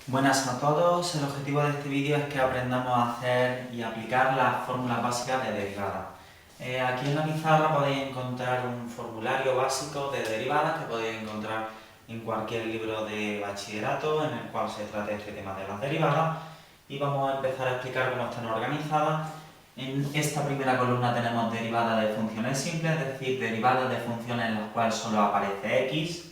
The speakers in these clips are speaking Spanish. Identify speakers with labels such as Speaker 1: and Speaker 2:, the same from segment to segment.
Speaker 1: Buenas a todos, el objetivo de este vídeo es que aprendamos a hacer y aplicar las fórmulas básicas de derivadas. Aquí en la pizarra podéis encontrar un formulario básico de derivadas que podéis encontrar en cualquier libro de bachillerato en el cual se trate este tema de las derivadas y vamos a empezar a explicar cómo están organizadas. En esta primera columna tenemos derivadas de funciones simples, es decir, derivadas de funciones en las cuales solo aparece x.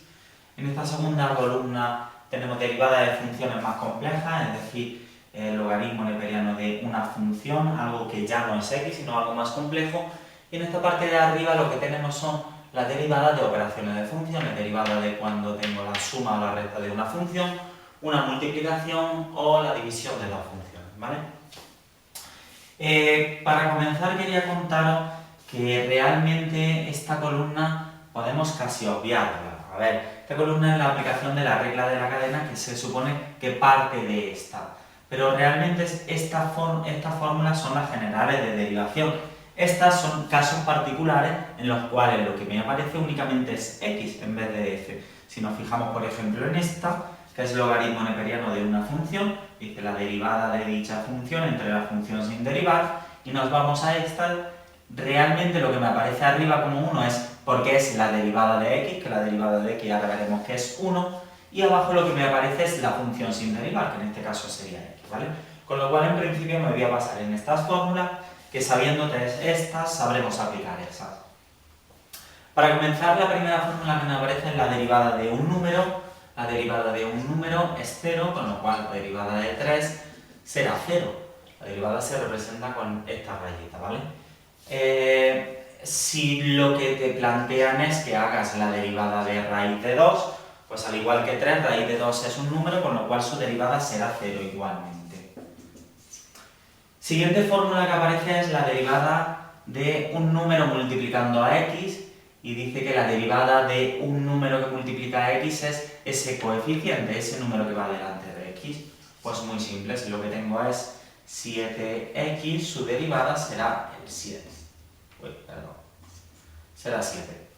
Speaker 1: En esta segunda columna tenemos derivadas de funciones más complejas, es decir, el logaritmo neperiano de una función, algo que ya no es x, sino algo más complejo. Y en esta parte de arriba lo que tenemos son las derivadas de operaciones de funciones, derivadas de cuando tengo la suma o la resta de una función, una multiplicación o la división de dos funciones, ¿vale? Para comenzar quería contaros que realmente esta columna podemos casi obviarla. A ver, esta columna es la aplicación de la regla de la cadena que se supone que parte de esta. Pero realmente estas fórmulas son las generales de derivación. Estas son casos particulares en los cuales lo que me aparece únicamente es x en vez de f. Si nos fijamos, por ejemplo, en esta, que es logaritmo neperiano de una función, dice la derivada de dicha función entre la función sin derivar, y nos vamos a esta, realmente lo que me aparece arriba como 1 es porque es la derivada de x, que la derivada de x ahora veremos que es 1, y abajo lo que me aparece es la función sin derivar, que en este caso sería x, ¿vale? Con lo cual en principio me voy a basar en estas fórmulas, que sabiendo estas sabremos aplicar esas. Para comenzar, la primera fórmula que me aparece es la derivada de un número. La derivada de un número es 0, con lo cual la derivada de 3 será 0. La derivada se representa con esta rayita, ¿vale? Si lo que te plantean es que hagas la derivada de raíz de 2, pues al igual que 3, raíz de 2 es un número, con lo cual su derivada será 0 igualmente. Siguiente fórmula que aparece es la derivada de un número multiplicando a x, y dice que la derivada de un número que multiplica a x es ese coeficiente, ese número que va delante de x. Pues muy simple, si lo que tengo es 7x, su derivada será el 7. Será 7.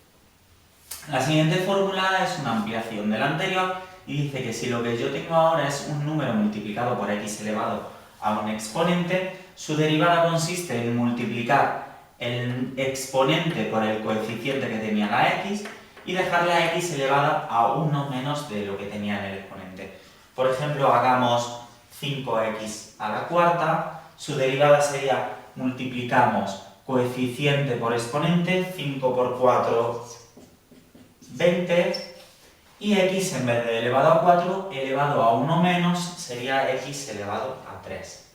Speaker 1: La siguiente fórmula es una ampliación de la anterior y dice que si lo que yo tengo ahora es un número multiplicado por x elevado a un exponente, su derivada consiste en multiplicar el exponente por el coeficiente que tenía la x y dejar la x elevada a 1 menos de lo que tenía en el exponente. Por ejemplo, hagamos 5x a la cuarta, su derivada sería multiplicamos coeficiente por exponente, 5 por 4, 20, y x en vez de elevado a 4, elevado a 1 menos, sería x elevado a 3.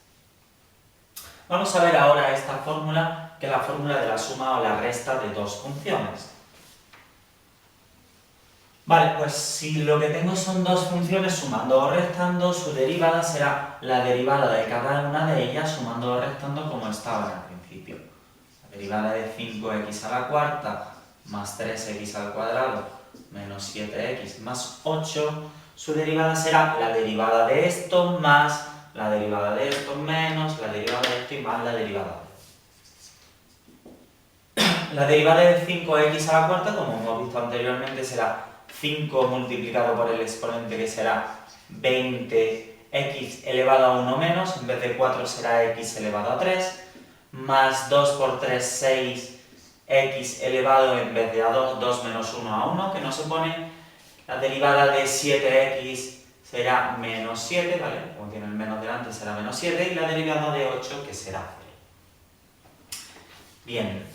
Speaker 1: Vamos a ver ahora esta fórmula, que es la fórmula de la suma o la resta de dos funciones. Vale, pues si lo que tengo son dos funciones sumando o restando, su derivada será la derivada de cada una de ellas sumando o restando como estaban al principio. La derivada de 5x a la cuarta más 3x al cuadrado menos 7x más 8, su derivada será la derivada de esto más la derivada de esto menos la derivada de esto y más la derivada de esto. La derivada de 5x a la cuarta, como hemos visto anteriormente, será 5 multiplicado por el exponente, que será 20x elevado a 1 menos, en vez de 4 será x elevado a 3, más 2 por 3, 6x elevado en vez de a 2, 2 menos 1 a 1, que no se pone. La derivada de 7x será menos 7, ¿vale? Como tiene el menos delante será menos 7, y la derivada de 8, que será 0. Bien,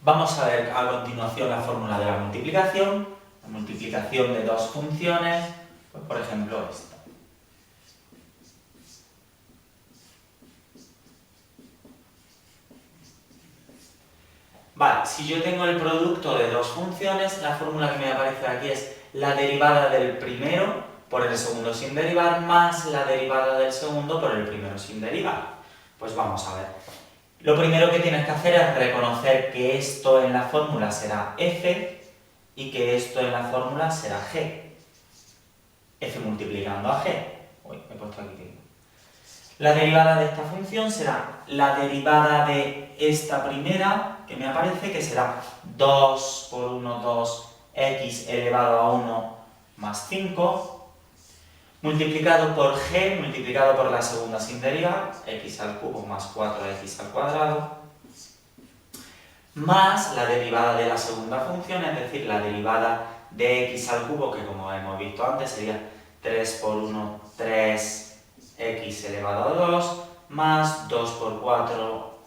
Speaker 1: vamos a ver a continuación la fórmula de la multiplicación. La multiplicación de dos funciones, pues por ejemplo esta. Vale, si yo tengo el producto de dos funciones, la fórmula que me aparece aquí es la derivada del primero por el segundo sin derivar más la derivada del segundo por el primero sin derivar. Pues vamos a ver. Lo primero que tienes que hacer es reconocer que esto en la fórmula será f y que esto en la fórmula será g. F multiplicando a g. Uy, me he puesto aquí. La derivada de esta función será la derivada de esta primera que me aparece, que será 2 por 1, 2, x elevado a 1 más 5, multiplicado por g, multiplicado por la segunda sin derivar, x al cubo más 4x al cuadrado, más la derivada de la segunda función, es decir, la derivada de x al cubo, que como hemos visto antes sería 3 por 1, 3x elevado a 2, más 2 por 4,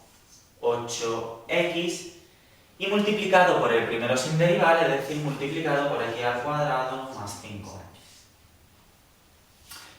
Speaker 1: 8x, y multiplicado por el primero sin derivar, es decir, multiplicado por x al cuadrado más 5x.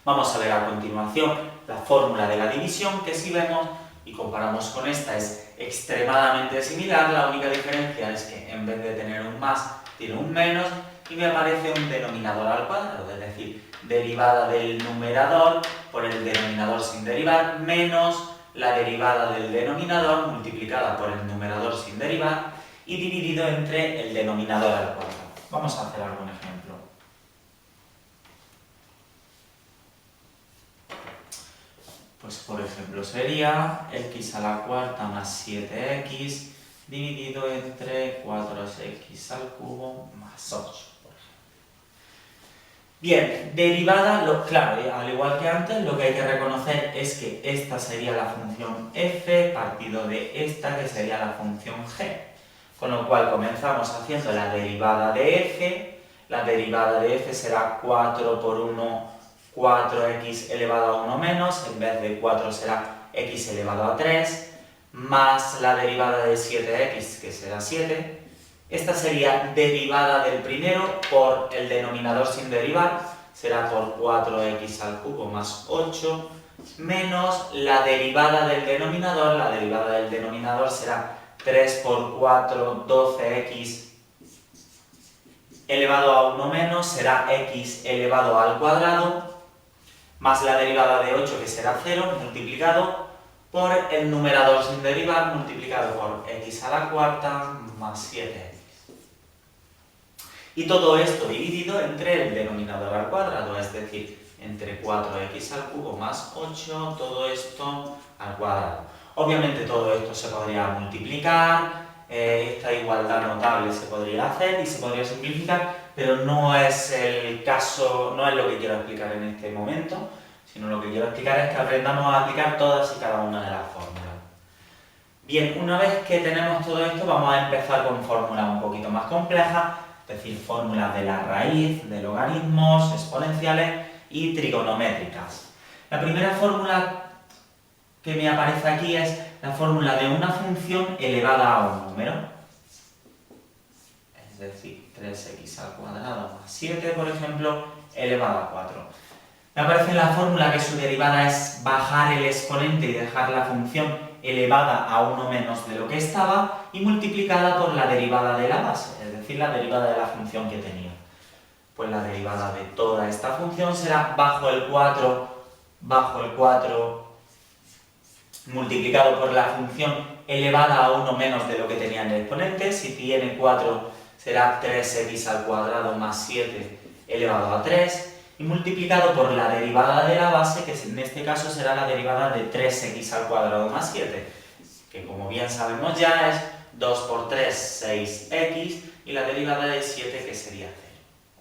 Speaker 1: Vamos a ver a continuación la fórmula de la división, que si vemos y comparamos con esta es extremadamente similar. La única diferencia es que en vez de tener un más, tiene un menos y me aparece un denominador al cuadrado, es decir, derivada del numerador por el denominador sin derivar menos la derivada del denominador multiplicada por el numerador sin derivar y dividido entre el denominador al cuadrado. Vamos a hacer algún ejemplo. Pues por ejemplo sería x a la cuarta más 7x dividido entre 4x al cubo más 8, por ejemplo. Bien, derivada, claro, al igual que antes, lo que hay que reconocer es que esta sería la función f partido de esta que sería la función g. Con lo cual comenzamos haciendo la derivada de f. La derivada de f será 4 por 1, 4x elevado a 1 menos, en vez de 4 será x elevado a 3, más la derivada de 7x, que será 7. Esta sería derivada del primero por el denominador sin derivar, será por 4x al cubo más 8, menos la derivada del denominador. La derivada del denominador será 3 por 4, 12x elevado a 1 menos, será x elevado al cuadrado, más la derivada de 8, que será 0, multiplicado por el numerador sin derivar, multiplicado por x a la cuarta más 7x. Y todo esto dividido entre el denominador al cuadrado, es decir, entre 4x al cubo más 8, todo esto al cuadrado. Obviamente todo esto se podría multiplicar, esta igualdad notable se podría hacer y se podría simplificar, pero no es el caso, no es lo que quiero explicar en este momento, sino lo que quiero explicar es que aprendamos a aplicar todas y cada una de las fórmulas. Bien, una vez que tenemos todo esto, vamos a empezar con fórmulas un poquito más complejas, es decir, fórmulas de la raíz, de logaritmos, exponenciales y trigonométricas. La primera fórmula que me aparece aquí es la fórmula de una función elevada a un número. Es decir, 3x al cuadrado más 7, por ejemplo, elevado a 4. Me aparece en la fórmula que su derivada es bajar el exponente y dejar la función elevada a 1 menos de lo que estaba y multiplicada por la derivada de la base, es decir, la derivada de la función que tenía. Pues la derivada de toda esta función será bajo el 4 multiplicado por la función elevada a 1 menos de lo que tenía en el exponente. Si tiene 4 será 3x al cuadrado más 7 elevado a 3 y multiplicado por la derivada de la base, que en este caso será la derivada de 3x al cuadrado más 7, que como bien sabemos ya es 2 por 3, 6x, y la derivada de 7, que sería 0.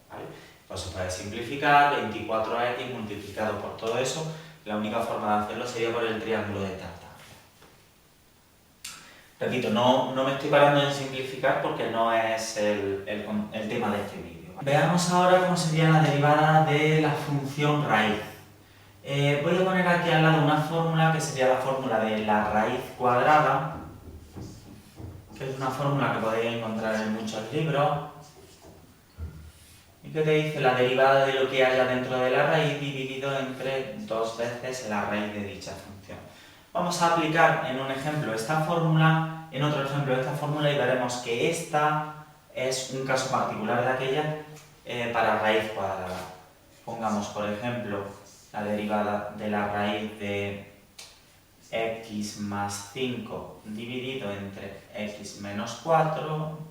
Speaker 1: ¿Vale? Pues se puede simplificar, 24x multiplicado por todo eso. La única forma de hacerlo sería por el triángulo de Tartaglia. Repito, no me estoy parando en simplificar porque no es el tema de este vídeo. Veamos ahora cómo sería la derivada de la función raíz. Voy a poner aquí al lado una fórmula que sería la fórmula de la raíz cuadrada, que es una fórmula que podéis encontrar en muchos libros, y que te dice la derivada de lo que haya dentro de la raíz dividido entre 2 veces la raíz de dicha función. Vamos a aplicar en un ejemplo esta fórmula, en otro ejemplo esta fórmula, y veremos que esta es un caso particular de aquella para raíz cuadrada. Pongamos, por ejemplo, la derivada de la raíz de x más 5 dividido entre x menos 4,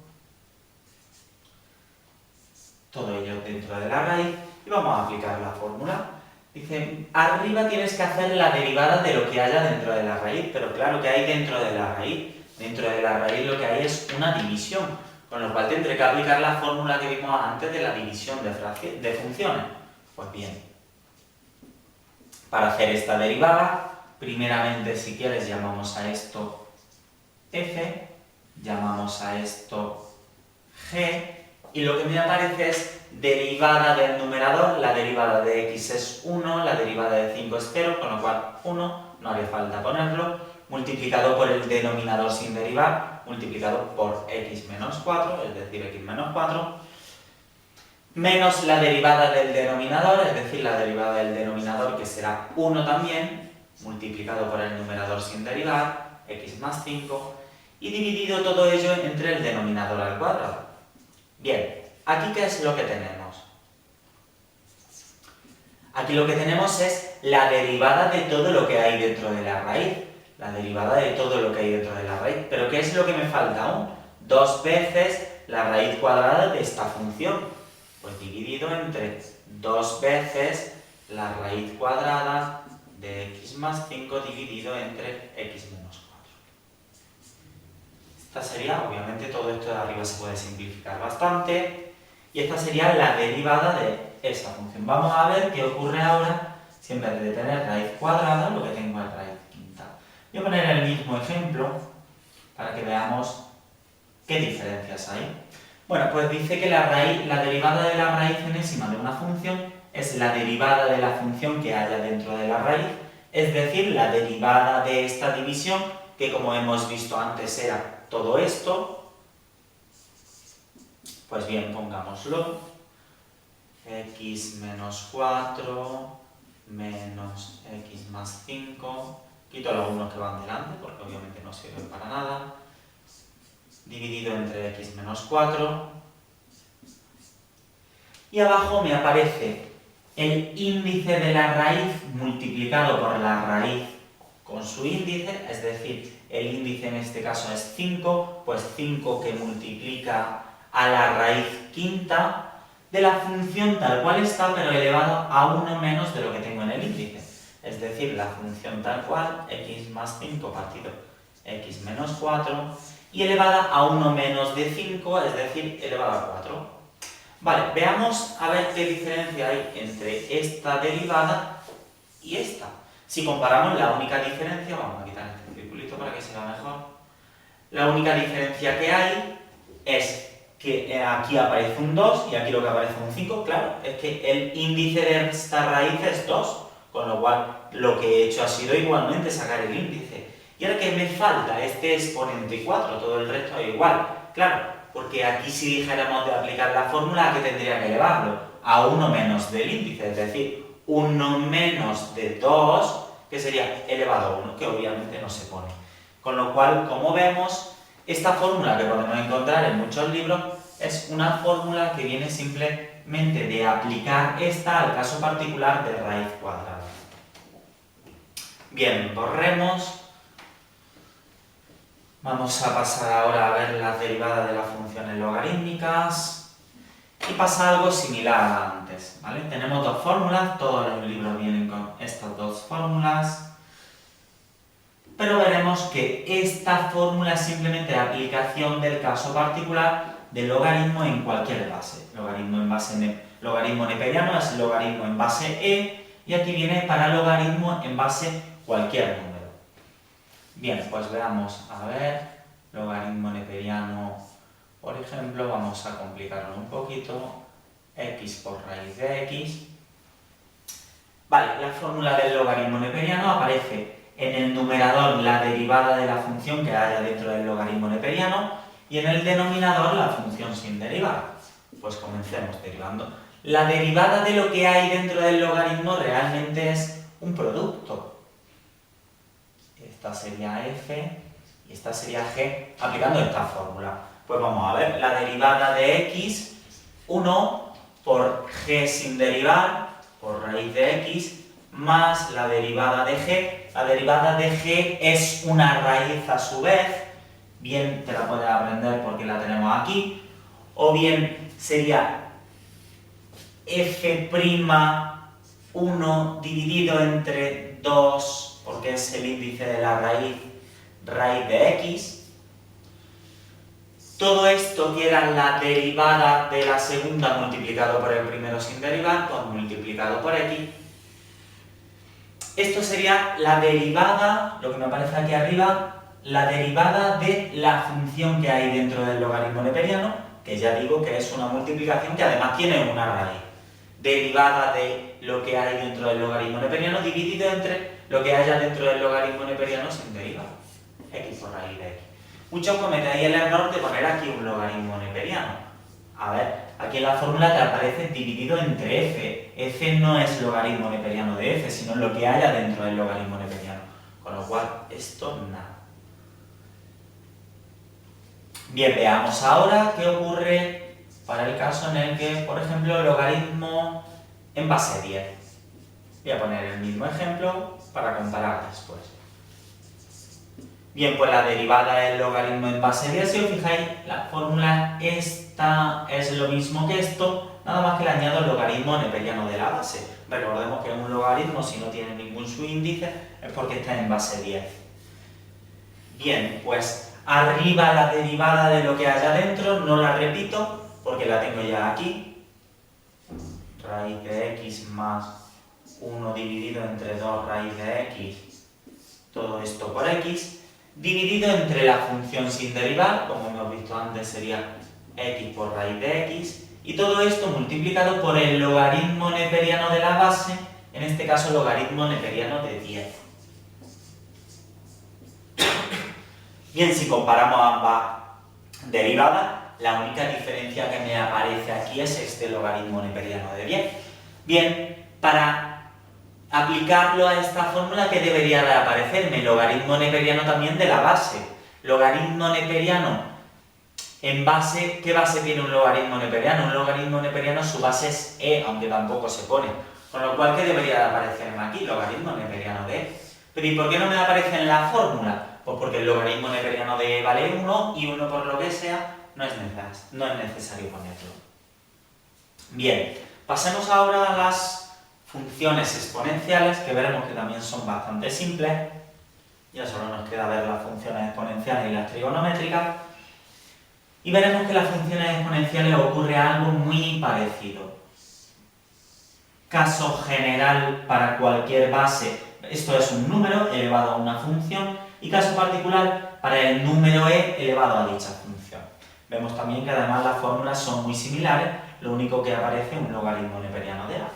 Speaker 1: todo ello dentro de la raíz, y vamos a aplicar la fórmula. Dice, arriba tienes que hacer la derivada de lo que haya dentro de la raíz, pero claro, ¿qué hay dentro de la raíz? Dentro de la raíz lo que hay es una división, con lo cual tendré que aplicar la fórmula que vimos antes de la división de funciones. Pues bien, Para hacer esta derivada, primeramente, si quieres, llamamos a esto f, llamamos a esto g, y lo que me aparece es derivada del numerador. La derivada de x es 1, la derivada de 5 es 0, con lo cual 1, no haría falta ponerlo, multiplicado por el denominador sin derivar, multiplicado por x menos 4, es decir, x menos 4, menos la derivada del denominador, es decir, la derivada del denominador, que será 1 también, multiplicado por el numerador sin derivar, x más 5, y dividido todo ello entre el denominador al cuadrado. Bien, ¿aquí qué es lo que tenemos? Aquí lo que tenemos es la derivada de todo lo que hay dentro de la raíz. La derivada de todo lo que hay dentro de la raíz. ¿Pero qué es lo que me falta aún? 2 veces la raíz cuadrada de esta función. Pues dividido entre 2 veces la raíz cuadrada de x más 5 dividido entre x menos 4. Esta sería, obviamente, todo esto de arriba se puede simplificar bastante. Y esta sería la derivada de esa función. Vamos a ver qué ocurre ahora si en vez de tener raíz cuadrada, lo que tengo es raíz quinta. Voy a poner el mismo ejemplo para que veamos qué diferencias hay. Bueno, pues dice que la derivada de la raíz enésima de una función es la derivada de la función que haya dentro de la raíz, es decir, la derivada de esta división, que como hemos visto antes era todo esto. Pues bien, pongámoslo. X menos 4 menos x más 5. Quito los unos que van delante porque obviamente no sirven para nada. Dividido entre x menos 4. Y abajo me aparece el índice de la raíz multiplicado por la raíz con su índice, es decir, el índice en este caso es 5, pues 5 que multiplica a la raíz quinta de la función tal cual está, pero elevado a 1 menos de lo que tengo en el índice. Es decir, la función tal cual, x más 5 partido x menos 4, y elevada a 1 menos de 5, es decir, elevada a 4. Vale, veamos a ver qué diferencia hay entre esta derivada y esta. Si comparamos la única diferencia, vamos a quitar este circulito para que se vea mejor. La única diferencia que hay es que aquí aparece un 2 y aquí lo que aparece es un 5. Claro, es que el índice de esta raíz es 2, con lo cual lo que he hecho ha sido igualmente sacar el índice. Y ahora que me falta este exponente 4, todo el resto es igual. Claro, porque aquí si dijéramos de aplicar la fórmula, ¿a qué tendría que elevarlo? A 1 menos del índice, es decir, 1 menos de 2, que sería elevado a 1, que obviamente no se pone. Con lo cual, como vemos, esta fórmula que podemos encontrar en muchos libros es una fórmula que viene simplemente de aplicar esta al caso particular de raíz cuadrada. Bien, borremos. Vamos a pasar ahora a ver las derivadas de las funciones logarítmicas. Y pasa algo similar a antes, ¿vale? Tenemos dos fórmulas, todos los libros vienen con estas dos fórmulas. Pero veremos que esta fórmula es simplemente aplicación del caso particular del logaritmo en cualquier base. Logaritmo neperiano es logaritmo en base e, y aquí viene para logaritmo en base cualquier número. Bien, pues veamos, a ver, logaritmo neperiano, por ejemplo, vamos a complicarlo un poquito, x por raíz de x. Vale, la fórmula del logaritmo neperiano aparece en el numerador la derivada de la función que haya dentro del logaritmo neperiano y en el denominador la función sin derivar. Pues comencemos derivando. La derivada de lo que hay dentro del logaritmo realmente es un producto. Esta sería f y esta sería g aplicando esta fórmula. Pues vamos a ver, la derivada de x, 1 por g sin derivar, por raíz de x, más la derivada de g. La derivada de g es una raíz a su vez, bien te la puedes aprender porque la tenemos aquí, o bien sería f'1 dividido entre 2, porque es el índice de la raíz de x. Todo esto que era la derivada de la segunda multiplicado por el primero sin derivar, pues multiplicado por x. esto sería la derivada, lo que me aparece aquí arriba, la derivada de la función que hay dentro del logaritmo neperiano, que ya digo que es una multiplicación que además tiene una raíz. Derivada de lo que hay dentro del logaritmo neperiano dividido entre lo que haya dentro del logaritmo neperiano sin derivada. X por raíz de X. Muchos cometéis el error de poner aquí un logaritmo neperiano. A ver, aquí en la fórmula te aparece dividido entre f. F no es logaritmo neperiano de f, sino lo que haya dentro del logaritmo neperiano. Con lo cual, esto nada. Bien, veamos ahora qué ocurre para el caso en el que, por ejemplo, logaritmo en base 10. Voy a poner el mismo ejemplo para comparar después. Bien, pues la derivada del logaritmo en base 10, si os fijáis, la fórmula esta es lo mismo que esto, nada más que le añado el logaritmo neperiano de la base. Recordemos que un logaritmo, si no tiene ningún subíndice, es porque está en base 10. Bien, pues arriba la derivada de lo que haya dentro, no la repito, porque la tengo ya aquí. Raíz de x más 1 dividido entre 2 raíz de x, todo esto por x. Dividido entre la función sin derivar, como hemos visto antes sería x por raíz de x, y todo esto multiplicado por el logaritmo neperiano de la base, en este caso logaritmo neperiano de 10. Bien, si comparamos ambas derivadas, la única diferencia que me aparece aquí es este logaritmo neperiano de 10. Bien, para aplicarlo a esta fórmula, ¿qué debería de aparecerme? Logaritmo neperiano también de la base. Logaritmo neperiano en base, ¿qué base tiene un logaritmo neperiano? Un logaritmo neperiano su base es e, aunque tampoco se pone. Con lo cual, ¿qué debería de aparecerme aquí? Logaritmo neperiano de e. Pero ¿y por qué no me aparece en la fórmula? Pues porque el logaritmo neperiano de e vale 1 y 1 por lo que sea no es necesario ponerlo. Bien, pasemos ahora a las funciones exponenciales, que veremos que también son bastante simples. Ya solo nos queda ver las funciones exponenciales y las trigonométricas. Y veremos que las funciones exponenciales ocurre algo muy parecido. Caso general para cualquier base, esto es un número elevado a una función, y caso particular para el número e elevado a dicha función. Vemos también que además las fórmulas son muy similares, lo único que aparece es un logaritmo neperiano de a.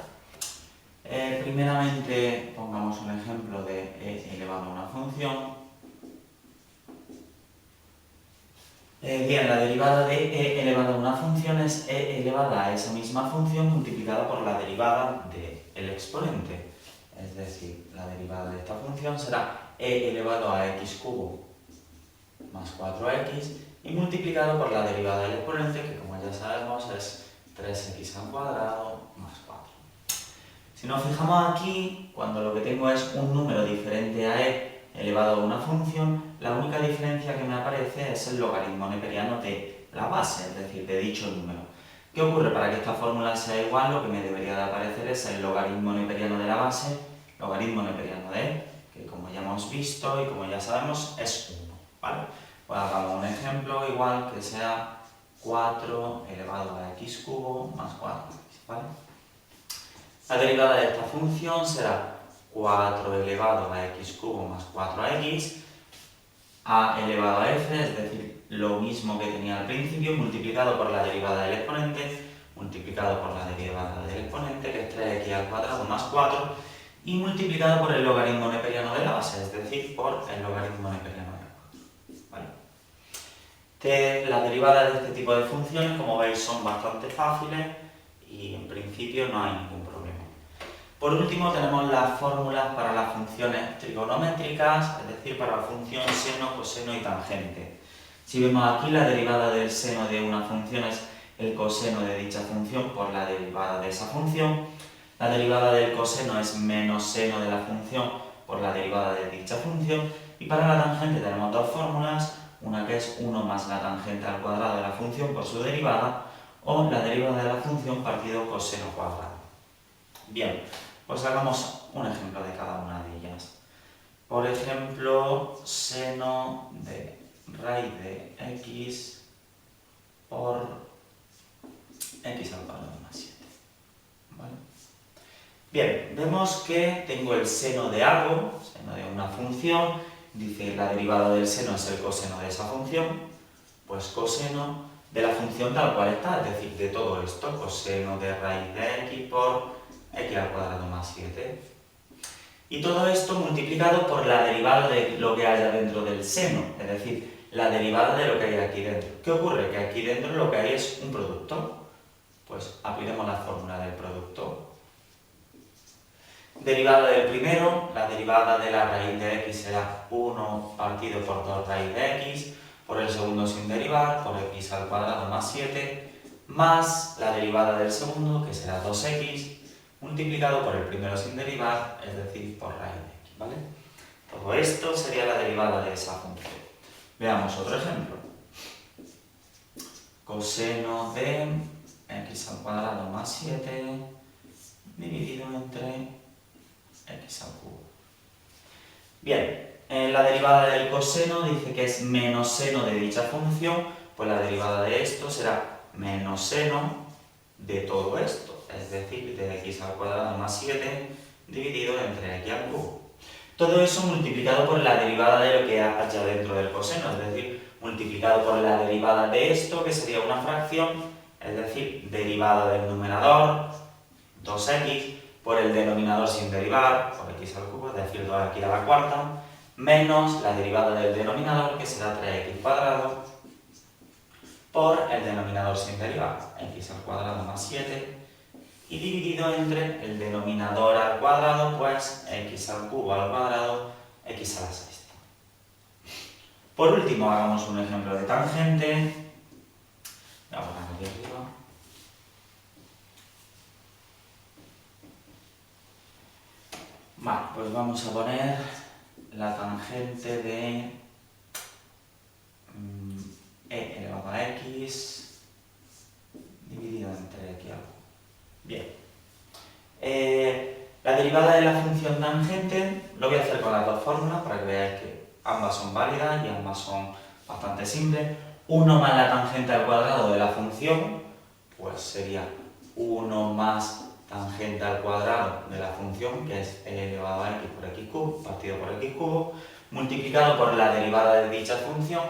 Speaker 1: Primeramente pongamos un ejemplo de e elevado a una función. Bien, la derivada de e elevado a una función es e elevada a esa misma función multiplicada por la derivada del exponente. Es decir, la derivada de esta función será e elevado a x cubo más 4x y multiplicado por la derivada del exponente, que como ya sabemos es 3x al cuadrado más 4. Si nos fijamos aquí, cuando lo que tengo es un número diferente a e elevado a una función, la única diferencia que me aparece es el logaritmo neperiano de la base, es decir, de dicho número. ¿Qué ocurre? Para que esta fórmula sea igual, lo que me debería de aparecer es el logaritmo neperiano de la base, logaritmo neperiano de e, que como ya hemos visto y como ya sabemos es 1, ¿vale? Pues hagamos un ejemplo igual que sea 4 elevado a x cubo más 4x, ¿vale? La derivada de esta función será 4 elevado a x cubo más 4x, a elevado a f, es decir, lo mismo que tenía al principio, multiplicado por la derivada del exponente, multiplicado por la derivada del exponente, que es 3x al cuadrado más 4, y multiplicado por el logaritmo neperiano de la base, es decir, por el logaritmo neperiano de 4. ¿Vale? Las derivadas de este tipo de funciones, como veis, son bastante fáciles y en principio no hay ningún problema. Por último tenemos las fórmulas para las funciones trigonométricas, es decir, para la función seno, coseno y tangente. Si vemos aquí, la derivada del seno de una función es el coseno de dicha función por la derivada de esa función. La derivada del coseno es menos seno de la función por la derivada de dicha función. Y para la tangente tenemos dos fórmulas, una que es 1 más la tangente al cuadrado de la función por su derivada, o la derivada de la función partido coseno cuadrado. Bien, pues hagamos un ejemplo de cada una de ellas. Por ejemplo, seno de raíz de x por x al cuadrado más 7. ¿Vale? Bien, vemos que tengo el seno de algo, seno de una función, dice la derivada del seno es el coseno de esa función, pues coseno de la función tal cual está, es decir, de todo esto, coseno de raíz de x por x al cuadrado más 7. Y todo esto multiplicado por la derivada de lo que haya dentro del seno, es decir, la derivada de lo que hay aquí dentro. ¿Qué ocurre? Que aquí dentro lo que hay es un producto. Pues apliquemos la fórmula del producto. Derivada del primero, la derivada de la raíz de x será 1 partido por 2 raíz de x, por el segundo sin derivar, por x al cuadrado más 7, más la derivada del segundo, que será 2x, multiplicado por el primero sin derivar, es decir, por raíz de x, ¿vale? Todo esto sería la derivada de esa función. Veamos otro ejemplo. Coseno de x al cuadrado más 7 dividido entre x al cubo. Bien, la derivada del coseno dice que es menos seno de dicha función, pues la derivada de esto será menos seno de todo esto, es decir, de x al cuadrado más 7 dividido entre x al cubo. Todo eso multiplicado por la derivada de lo que haya dentro del coseno, es decir, multiplicado por la derivada de esto, que sería una fracción, es decir, derivada del numerador, 2x, por el denominador sin derivar, por x al cubo, es decir, 2x a la cuarta, menos la derivada del denominador, que será 3x cuadrado, por el denominador sin derivar, x al cuadrado más 7, y dividido entre el denominador al cuadrado, pues x al cubo al cuadrado, x a la sexta. Por último, hagamos un ejemplo de tangente. Vamos a poner aquí arriba. Vale, pues vamos a poner la tangente de e elevado a x dividido entre x al cubo. Bien. La derivada de la función tangente lo voy a hacer con las dos fórmulas para que veáis que ambas son válidas y ambas son bastante simples. 1 más la tangente al cuadrado de la función, pues sería 1 más tangente al cuadrado de la función, que es e elevado a x por x cubo, partido por x cubo, multiplicado por la derivada de dicha función,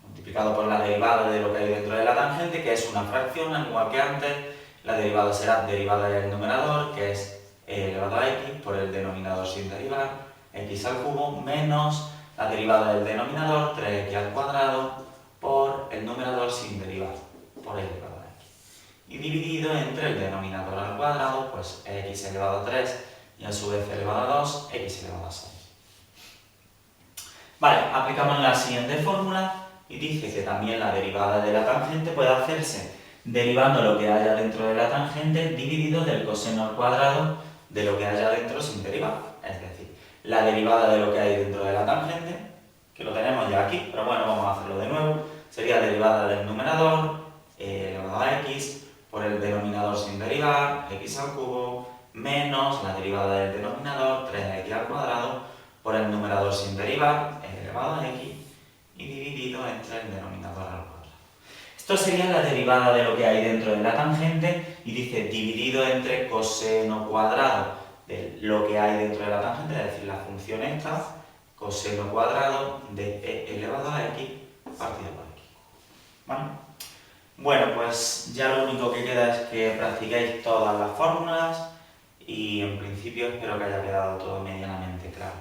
Speaker 1: multiplicado por la derivada de lo que hay dentro de la tangente, que es una fracción, al igual que antes. La derivada será derivada del numerador, que es e elevado a x, por el denominador sin derivar, x al cubo, menos la derivada del denominador, 3x al cuadrado, por el numerador sin derivar, por e elevado a x. Y dividido entre el denominador al cuadrado, pues x elevado a 3 y a su vez elevado a 2, x elevado a 6. Vale, aplicamos la siguiente fórmula y dice que también la derivada de la tangente puede hacerse derivando lo que haya dentro de la tangente dividido del coseno al cuadrado de lo que haya dentro sin derivar. Es decir, la derivada de lo que hay dentro de la tangente, que lo tenemos ya aquí, pero bueno, vamos a hacerlo de nuevo, sería derivada del numerador, elevado a x, por el denominador sin derivar, x al cubo, menos la derivada del denominador, 3x al cuadrado, por el numerador sin derivar, elevado a x, y dividido entre el denominador al cuadrado. Esto sería la derivada de lo que hay dentro de la tangente y dice dividido entre coseno cuadrado de lo que hay dentro de la tangente, es decir, la función esta, coseno cuadrado de e elevado a x partido por x. ¿Vale? Bueno, pues ya lo único que queda es que practiquéis todas las fórmulas y en principio espero que haya quedado todo medianamente claro.